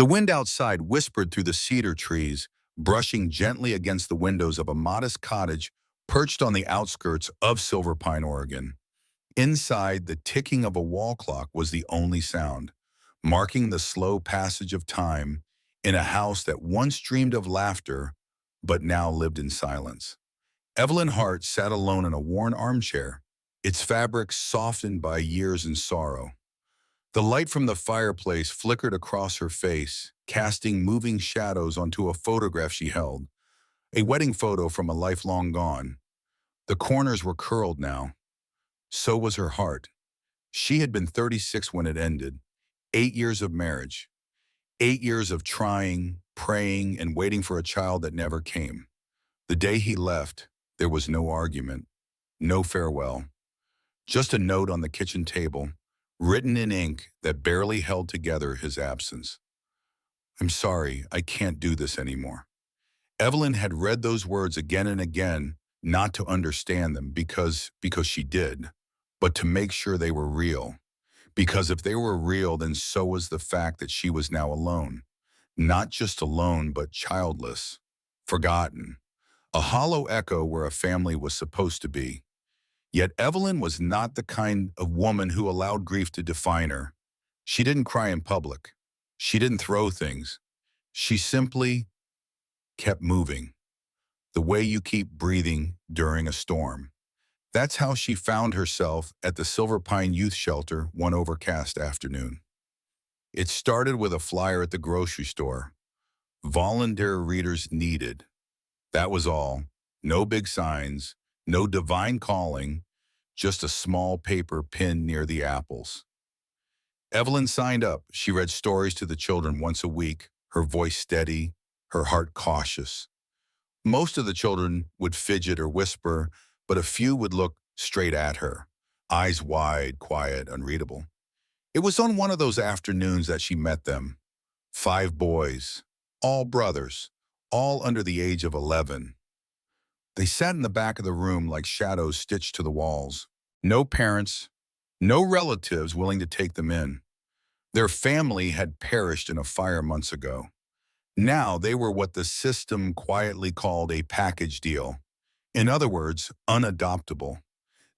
The wind outside whispered through the cedar trees, brushing gently against the windows of a modest cottage perched on the outskirts of Silver Pine, Oregon. Inside, the ticking of a wall clock was the only sound, marking the slow passage of time in a house that once dreamed of laughter but now lived in silence. Evelyn Hart sat alone in a worn armchair, its fabric softened by years and sorrow. The light from the fireplace flickered across her face, casting moving shadows onto a photograph she held, a wedding photo from a life long gone. The corners were curled now. So was her heart. She had been 36 when it ended. 8 years of marriage. 8 years of trying, praying, and waiting for a child that never came. The day he left, there was no argument, no farewell. Just a note on the kitchen table, written in ink that barely held together his absence. "I'm sorry, I can't do this anymore." Evelyn had read those words again and again, not to understand them because she did, but to make sure they were real. Because if they were real, then so was the fact that she was now alone. Not just alone, but childless, forgotten. A hollow echo where a family was supposed to be. Yet Evelyn was not the kind of woman who allowed grief to define her. She didn't cry in public. She didn't throw things. She simply kept moving, the way you keep breathing during a storm. That's how she found herself at the Silver Pine Youth Shelter one overcast afternoon. It started with a flyer at the grocery store. Volunteer readers needed. That was all. No big signs, no divine calling, just a small paper pinned near the apples. Evelyn signed up. She read stories to the children once a week, her voice steady, her heart cautious. Most of the children would fidget or whisper, but a few would look straight at her, eyes wide, quiet, unreadable. It was on one of those afternoons that she met them. 5 boys, all brothers, all under the age of 11. They sat in the back of the room like shadows stitched to the walls. No parents, no relatives willing to take them in. Their family had perished in a fire months ago. Now they were what the system quietly called a package deal. In other words, unadoptable.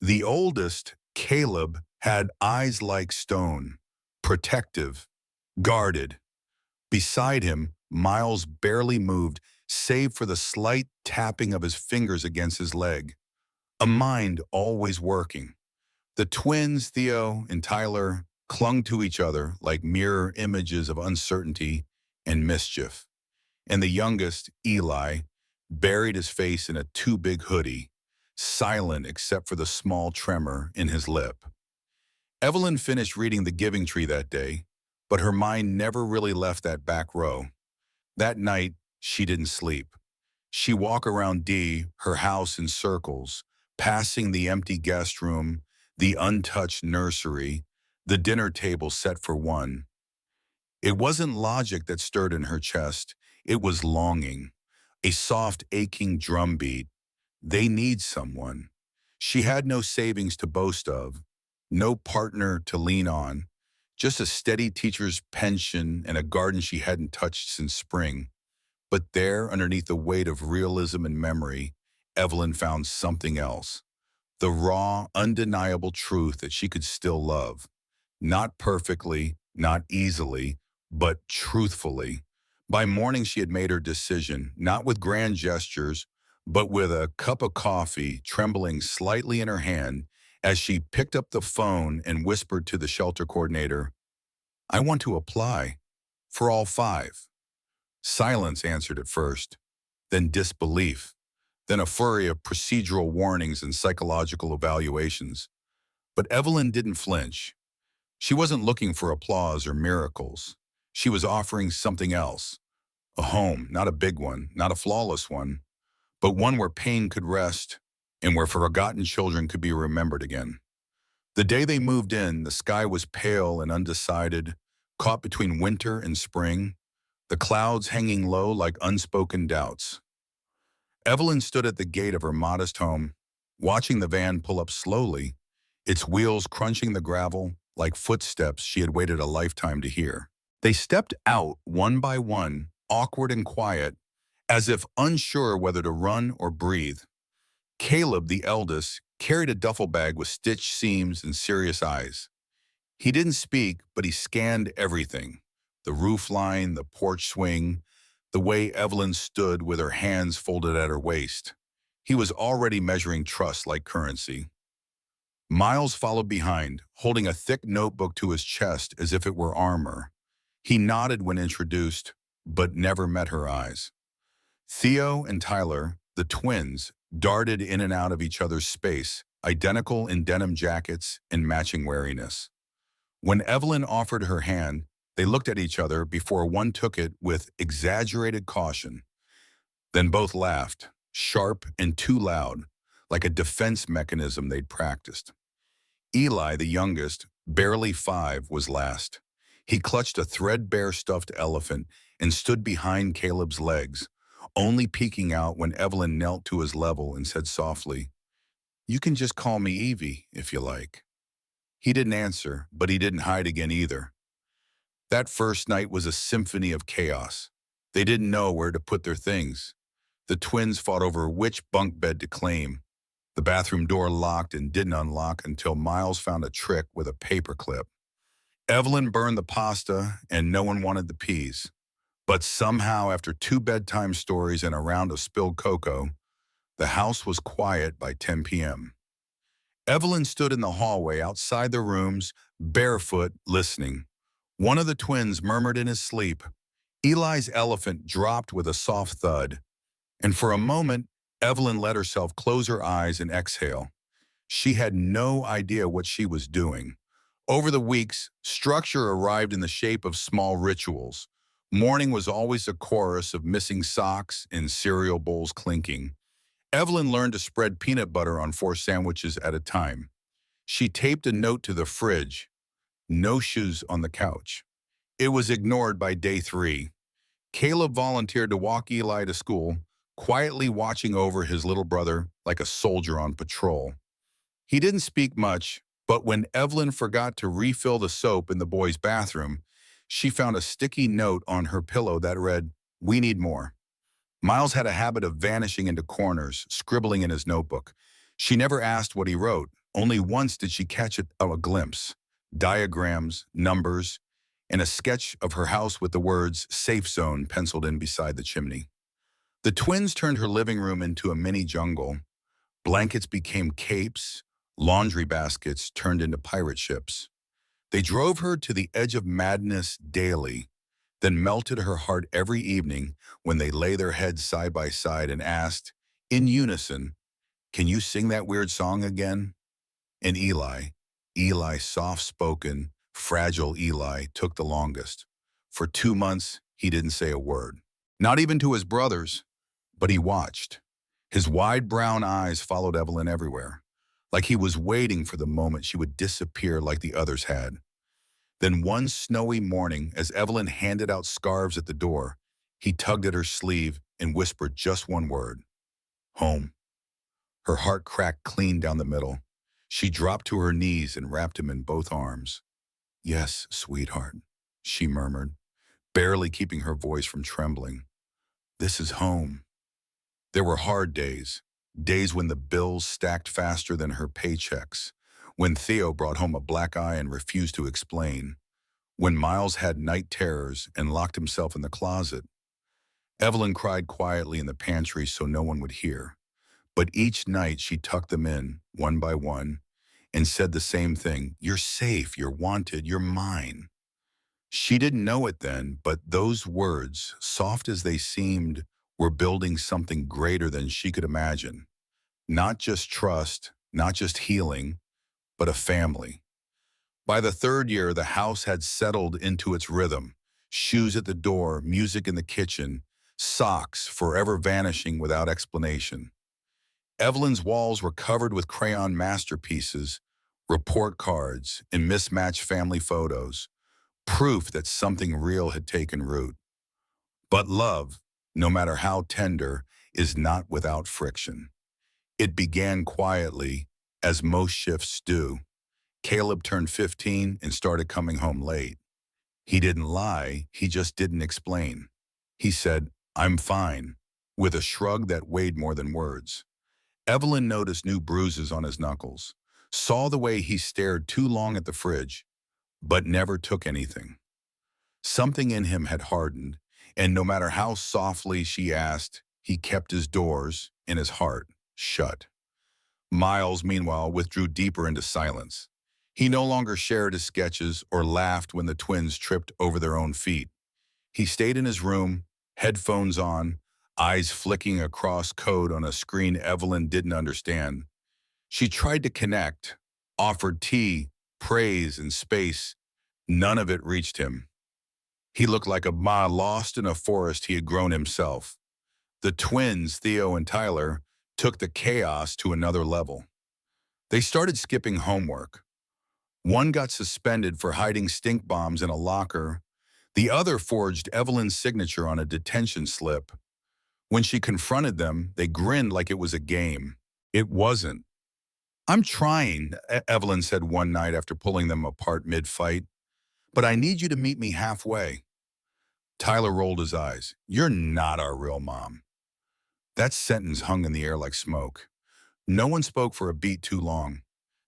The oldest, Caleb, had eyes like stone, protective, guarded. Beside him, Miles barely moved, save for the slight tapping of his fingers against his leg. A mind always working. The twins, Theo and Tyler, clung to each other like mirror images of uncertainty and mischief. And the youngest, Eli, buried his face in a too big hoodie, silent except for the small tremor in his lip. Evelyn finished reading The Giving Tree that day, but her mind never really left that back row. That night, she didn't sleep. She walked around her house in circles, passing the empty guest room, the untouched nursery, the dinner table set for one. It wasn't logic that stirred in her chest. It was longing, a soft, aching drumbeat. They need someone. She had no savings to boast of, no partner to lean on, just a steady teacher's pension and a garden she hadn't touched since spring. But there, underneath the weight of realism and memory, Evelyn found something else. The raw, undeniable truth that she could still love. Not perfectly, not easily, but truthfully. By morning, she had made her decision, not with grand gestures, but with a cup of coffee trembling slightly in her hand as she picked up the phone and whispered to the shelter coordinator, "I want to apply for all 5. Silence answered at first, then disbelief, then a flurry of procedural warnings and psychological evaluations. But Evelyn didn't flinch. She wasn't looking for applause or miracles. She was offering something else. A home, not a big one, not a flawless one, but one where pain could rest and where forgotten children could be remembered again. The day they moved in, the sky was pale and undecided, caught between winter and spring, the clouds hanging low like unspoken doubts. Evelyn stood at the gate of her modest home, watching the van pull up slowly, its wheels crunching the gravel like footsteps she had waited a lifetime to hear. They stepped out one by one, awkward and quiet, as if unsure whether to run or breathe. Caleb, the eldest, carried a duffel bag with stitched seams and serious eyes. He didn't speak, but he scanned everything. The roof line, the porch swing, the way Evelyn stood with her hands folded at her waist. He was already measuring trust like currency. Miles followed behind, holding a thick notebook to his chest as if it were armor. He nodded when introduced, but never met her eyes. Theo and Tyler, the twins, darted in and out of each other's space, identical in denim jackets and matching wariness. When Evelyn offered her hand, they looked at each other before one took it with exaggerated caution. Then both laughed, sharp and too loud, like a defense mechanism they'd practiced. Eli, the youngest, barely 5, was last. He clutched a threadbare stuffed elephant and stood behind Caleb's legs, only peeking out when Evelyn knelt to his level and said softly, "You can just call me Evie, if you like." He didn't answer, but he didn't hide again either. That first night was a symphony of chaos. They didn't know where to put their things. The twins fought over which bunk bed to claim. The bathroom door locked and didn't unlock until Miles found a trick with a paperclip. Evelyn burned the pasta and no one wanted the peas. But somehow, after 2 bedtime stories and a round of spilled cocoa, the house was quiet by 10 p.m. Evelyn stood in the hallway outside their rooms, barefoot, listening. One of the twins murmured in his sleep. Eli's elephant dropped with a soft thud. And for a moment, Evelyn let herself close her eyes and exhale. She had no idea what she was doing. Over the weeks, structure arrived in the shape of small rituals. Morning was always a chorus of missing socks and cereal bowls clinking. Evelyn learned to spread peanut butter on 4 sandwiches at a time. She taped a note to the fridge, "No shoes on the couch." It was ignored by day 3. Caleb volunteered to walk Eli to school, quietly watching over his little brother like a soldier on patrol. He didn't speak much, but when Evelyn forgot to refill the soap in the boys' bathroom, she found a sticky note on her pillow that read, "We need more." Miles had a habit of vanishing into corners, scribbling in his notebook. She never asked what he wrote. Only once did she catch a glimpse. Diagrams, numbers, and a sketch of her house with the words "Safe Zone" penciled in beside the chimney. The twins turned her living room into a mini jungle. Blankets became capes, laundry baskets turned into pirate ships. They drove her to the edge of madness daily, then melted her heart every evening when they lay their heads side by side and asked, in unison, "Can you sing that weird song again?" And Eli, soft-spoken, fragile Eli, took the longest. For 2 months, he didn't say a word. Not even to his brothers, but he watched. His wide brown eyes followed Evelyn everywhere, like he was waiting for the moment she would disappear like the others had. Then one snowy morning, as Evelyn handed out scarves at the door, he tugged at her sleeve and whispered just one word, "Home." Her heart cracked clean down the middle. She dropped to her knees and wrapped him in both arms. "Yes, sweetheart," she murmured, barely keeping her voice from trembling. "This is home." There were hard days, days when the bills stacked faster than her paychecks, when Theo brought home a black eye and refused to explain, when Miles had night terrors and locked himself in the closet. Evelyn cried quietly in the pantry so no one would hear, but each night she tucked them in, one by one, and said the same thing, "You're safe, you're wanted, you're mine." She didn't know it then, but those words, soft as they seemed, were building something greater than she could imagine. Not just trust, not just healing, but a family. By the 3rd year, the house had settled into its rhythm. Shoes at the door, music in the kitchen, socks forever vanishing without explanation. Evelyn's walls were covered with crayon masterpieces, report cards, and mismatched family photos, proof that something real had taken root. But love, no matter how tender, is not without friction. It began quietly, as most shifts do. Caleb turned 15 and started coming home late. He didn't lie, he just didn't explain. He said, "I'm fine," with a shrug that weighed more than words. Evelyn noticed new bruises on his knuckles, saw the way he stared too long at the fridge, but never took anything. Something in him had hardened, and no matter how softly she asked, he kept his doors, in his heart, shut. Miles, meanwhile, withdrew deeper into silence. He no longer shared his sketches or laughed when the twins tripped over their own feet. He stayed in his room, headphones on, eyes flicking across code on a screen Evelyn didn't understand. She tried to connect, offered tea, praise, and space. None of it reached him. He looked like a ma lost in a forest he had grown himself. The twins, Theo and Tyler, took the chaos to another level. They started skipping homework. One got suspended for hiding stink bombs in a locker. The other forged Evelyn's signature on a detention slip. When she confronted them, they grinned like it was a game. It wasn't. "I'm trying," Evelyn said one night after pulling them apart mid-fight, "but I need you to meet me halfway." Tyler rolled his eyes. "You're not our real mom." That sentence hung in the air like smoke. No one spoke for a beat too long.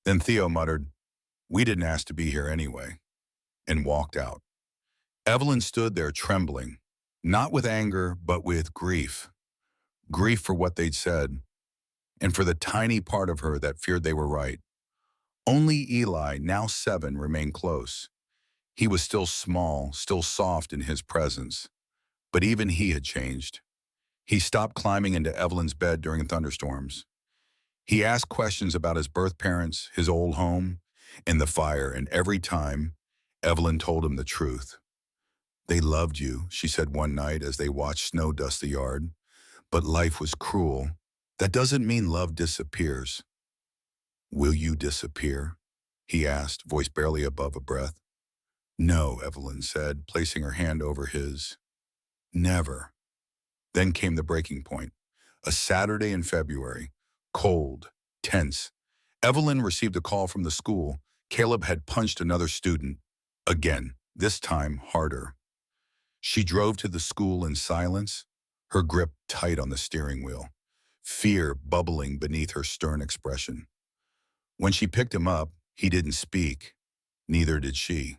Then Theo muttered, "We didn't ask to be here anyway," and walked out. Evelyn stood there trembling, not with anger, but with grief. Grief for what they'd said, and for the tiny part of her that feared they were right. Only Eli, now 7, remained close. He was still small, still soft in his presence. But even he had changed. He stopped climbing into Evelyn's bed during thunderstorms. He asked questions about his birth parents, his old home, and the fire, and every time, Evelyn told him the truth. "They loved you," she said one night as they watched snow dust the yard. "But life was cruel. That doesn't mean love disappears." "Will you disappear?" he asked, voice barely above a breath. "No," Evelyn said, placing her hand over his. "Never." Then came the breaking point. A Saturday in February. Cold. Tense. Evelyn received a call from the school. Caleb had punched another student. Again, this time harder. She drove to the school in silence, her grip tight on the steering wheel, fear bubbling beneath her stern expression. When she picked him up, he didn't speak. Neither did she.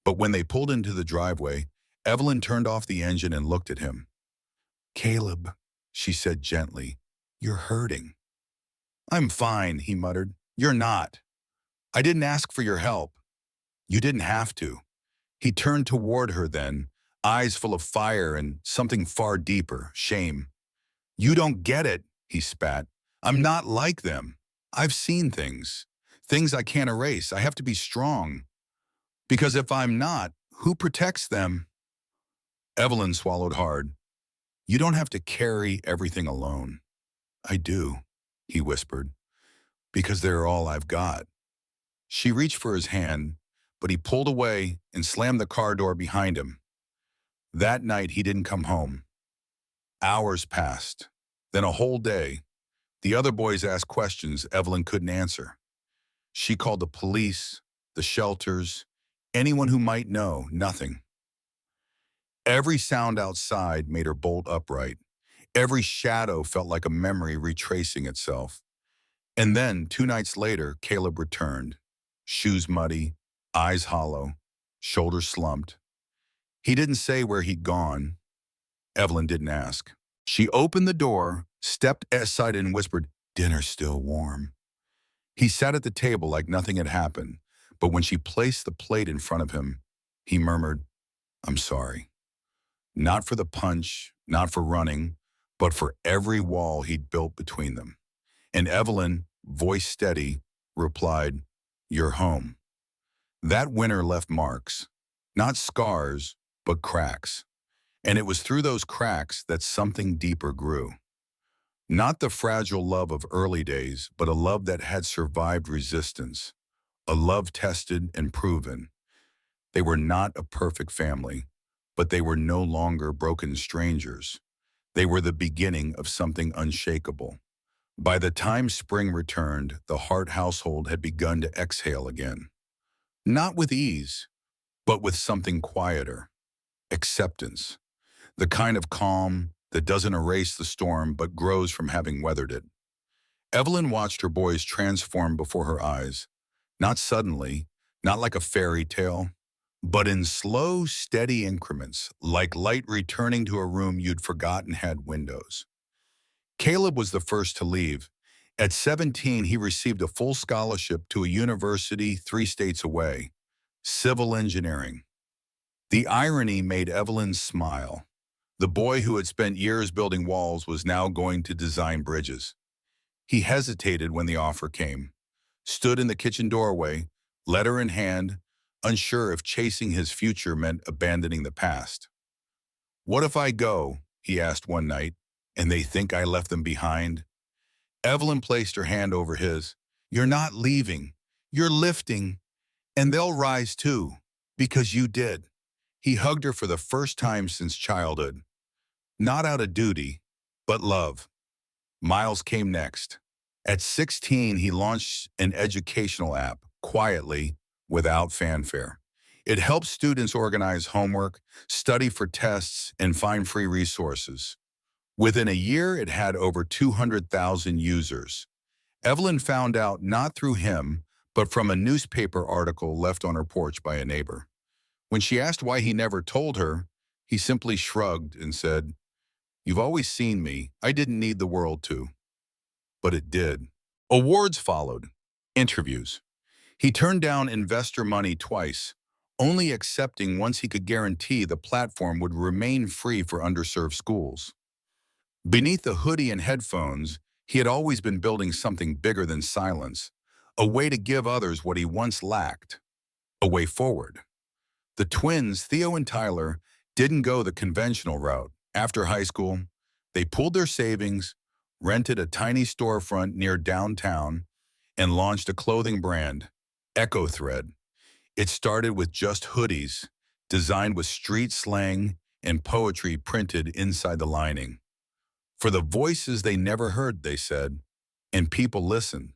But when they pulled into the driveway, Evelyn turned off the engine and looked at him. "Caleb," she said gently, "you're hurting." "I'm fine," he muttered. "You're not. I didn't ask for your help." "You didn't have to." He turned toward her then, eyes full of fire and something far deeper, shame. "You don't get it," he spat. "I'm not like them. I've seen things. Things I can't erase. I have to be strong. Because if I'm not, who protects them?" Evelyn swallowed hard. "You don't have to carry everything alone." "I do," he whispered, "because they're all I've got." She reached for his hand, but he pulled away and slammed the car door behind him. That night, he didn't come home. Hours passed, then a whole day. The other boys asked questions Evelyn couldn't answer. She called the police, the shelters, anyone who might know, nothing. Every sound outside made her bolt upright. Every shadow felt like a memory retracing itself. And then, 2 nights later, Caleb returned. Shoes muddy, eyes hollow, shoulders slumped. He didn't say where he'd gone. Evelyn didn't ask. She opened the door, stepped aside and whispered, "Dinner's still warm." He sat at the table like nothing had happened, but when she placed the plate in front of him, he murmured, "I'm sorry." Not for the punch, not for running, but for every wall he'd built between them. And Evelyn, voice steady, replied, "You're home." That winter left marks, not scars, but cracks. And it was through those cracks that something deeper grew. Not the fragile love of early days, but a love that had survived resistance, a love tested and proven. They were not a perfect family, but they were no longer broken strangers. They were the beginning of something unshakable. By the time spring returned, the Hart household had begun to exhale again. Not with ease, but with something quieter: acceptance, the kind of calm that doesn't erase the storm but grows from having weathered it. Evelyn watched her boys transform before her eyes, not suddenly, not like a fairy tale, but in slow, steady increments, like light returning to a room you'd forgotten had windows. Caleb was the first to leave. At 17, he received a full scholarship to a university 3 states away, civil engineering. The irony made Evelyn smile. The boy who had spent years building walls was now going to design bridges. He hesitated when the offer came, stood in the kitchen doorway, letter in hand, unsure if chasing his future meant abandoning the past. "What if I go," he asked one night, "and they think I left them behind?" Evelyn placed her hand over his. "You're not leaving. You're lifting, and they'll rise too, because you did." He hugged her for the first time since childhood, not out of duty, but love. Miles came next. At 16, he launched an educational app, quietly, without fanfare. It helped students organize homework, study for tests, and find free resources. Within a year, it had over 200,000 users. Evelyn found out not through him, but from a newspaper article left on her porch by a neighbor. When she asked why he never told her, he simply shrugged and said, "You've always seen me. I didn't need the world to." But it did. Awards followed. Interviews. He turned down investor money twice, only accepting once he could guarantee the platform would remain free for underserved schools. Beneath the hoodie and headphones, he had always been building something bigger than silence, a way to give others what he once lacked, a way forward. The twins, Theo and Tyler, didn't go the conventional route. After high school, they pulled their savings, rented a tiny storefront near downtown, and launched a clothing brand, Echo Thread. It started with just hoodies, designed with street slang and poetry printed inside the lining. For the voices they never heard, they said, and people listened.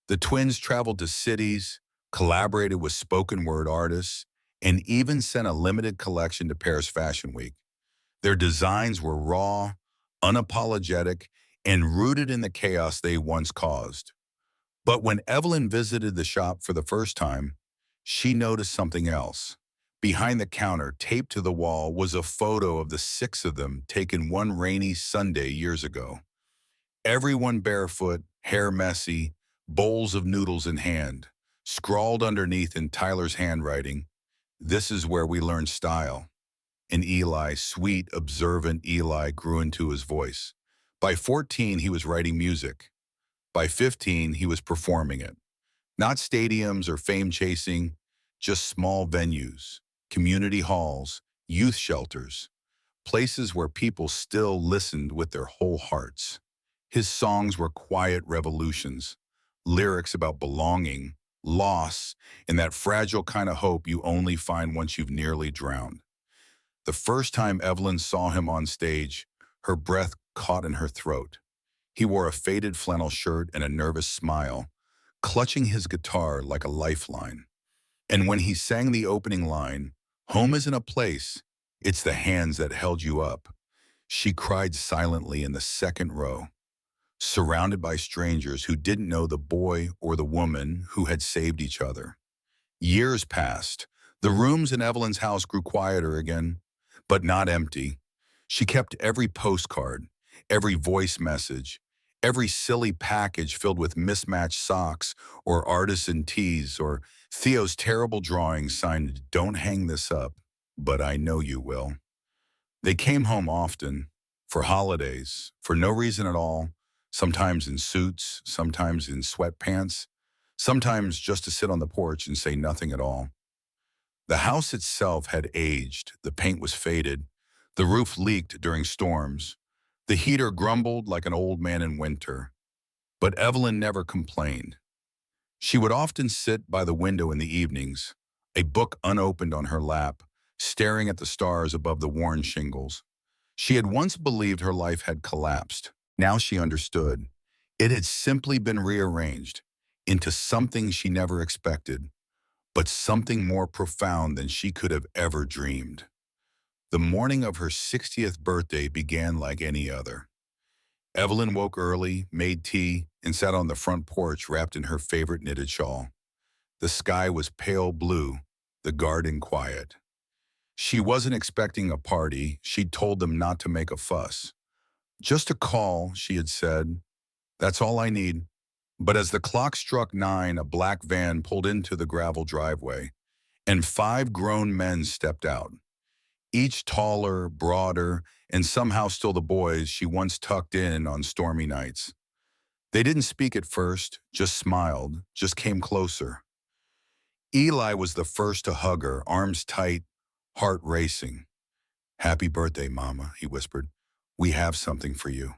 The twins traveled to cities, collaborated with spoken word artists, and even sent a limited collection to Paris Fashion Week. Their designs were raw, unapologetic, and rooted in the chaos they once caused. But when Evelyn visited the shop for the first time, she noticed something else. Behind the counter, taped to the wall, was a photo of the 6 of them taken one rainy Sunday years ago. Everyone barefoot, hair messy, bowls of noodles in hand. Scrawled underneath in Tyler's handwriting, "This is where we learn style." And Eli, sweet, observant Eli, grew into his voice. By 14, he was writing music. By 15, he was performing it. Not stadiums or fame chasing, just small venues, community halls, youth shelters, places where people still listened with their whole hearts. His songs were quiet revolutions, lyrics about belonging, loss, and that fragile kind of hope you only find once you've nearly drowned. The first time Evelyn saw him on stage, her breath caught in her throat. He wore a faded flannel shirt and a nervous smile, clutching his guitar like a lifeline. And when he sang the opening line, "Home isn't a place, it's the hands that held you up," she cried silently in the second row, surrounded by strangers who didn't know the boy or the woman who had saved each other. Years passed. The rooms in Evelyn's house grew quieter again, but not empty. She kept every postcard, every voice message, every silly package filled with mismatched socks or artisan tees or Theo's terrible drawing signed, "Don't hang this up, but I know you will." They came home often, for holidays, for no reason at all, sometimes in suits, sometimes in sweatpants, sometimes just to sit on the porch and say nothing at all. The house itself had aged, the paint was faded, the roof leaked during storms, the heater grumbled like an old man in winter. But Evelyn never complained. She would often sit by the window in the evenings, a book unopened on her lap, staring at the stars above the worn shingles. She had once believed her life had collapsed. Now she understood. It had simply been rearranged into something she never expected. but something more profound than she could have ever dreamed. The morning of her 60th birthday began like any other. Evelyn woke early, made tea, and sat on the front porch wrapped in her favorite knitted shawl. The sky was pale blue, the garden quiet. She wasn't expecting a party. She'd told them not to make a fuss. Just a call, she had said. That's all I need. But as the clock struck 9, a black van pulled into the gravel driveway, and 5 grown men stepped out, each taller, broader, and somehow still the boys she once tucked in on stormy nights. They didn't speak at first, just smiled, just came closer. Eli was the first to hug her, arms tight, heart racing. "Happy birthday, Mama," he whispered. "We have something for you."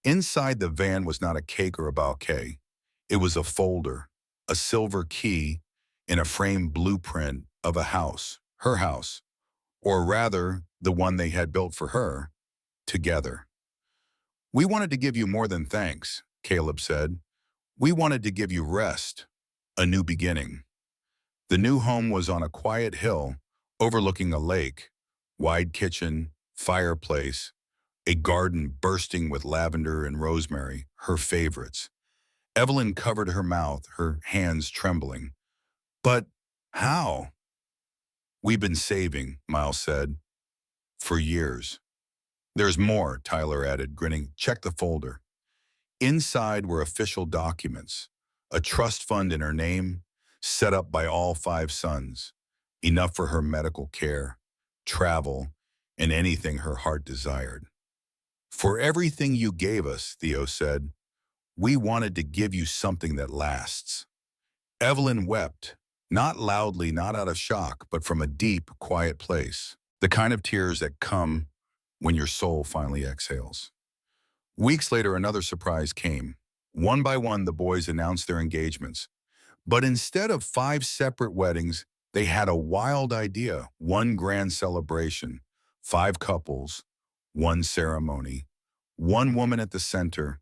Inside the van was not a cake or a bouquet. It was a folder, a silver key, and a framed blueprint of a house, her house, or rather, the one they had built for her, together. "We wanted to give you more than thanks," Caleb said. "We wanted to give you rest, a new beginning." The new home was on a quiet hill overlooking a lake, wide kitchen, fireplace, a garden bursting with lavender and rosemary, her favorites. Evelyn covered her mouth, her hands trembling. "But how?" "We've been saving," Miles said, "for years." "There's more," Tyler added, grinning. "Check the folder." Inside were official documents, a trust fund in her name, set up by all 5 sons, enough for her medical care, travel, and anything her heart desired. "For everything you gave us," Theo said, "we wanted to give you something that lasts." Evelyn wept, not loudly, not out of shock, but from a deep, quiet place, the kind of tears that come when your soul finally exhales. Weeks later, another surprise came. One by one, the boys announced their engagements. But instead of 5 separate weddings, they had a wild idea, one grand celebration, 5 couples, one ceremony, one woman at the center.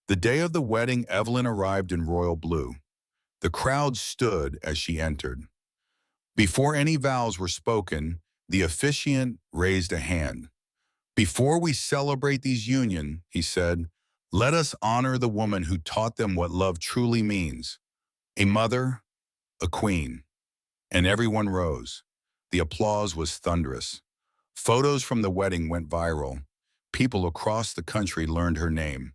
The day of the wedding, Evelyn arrived in royal blue. The crowd stood as she entered. Before any vows were spoken, the officiant raised a hand. "Before we celebrate these union," he said, "let us honor the woman who taught them what love truly means. A mother, a queen." And everyone rose. The applause was thunderous. Photos from the wedding went viral. People across the country learned her name.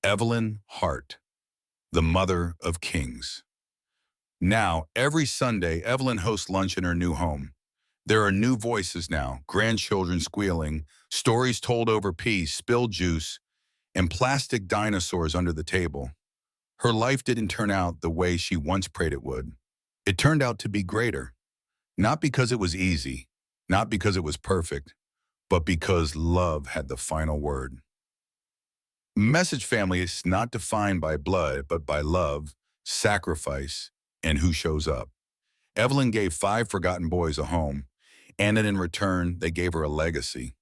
Evelyn Hart, the mother of kings. Now, every Sunday, Evelyn hosts lunch in her new home. There are new voices now, grandchildren squealing, stories told over peas, spilled juice, and plastic dinosaurs under the table. Her life didn't turn out the way she once prayed it would. It turned out to be greater. Not because it was easy, not because it was perfect, but because love had the final word. Message family is not defined by blood, but by love, sacrifice, and who shows up. Evelyn gave 5 forgotten boys a home, and in return, they gave her a legacy.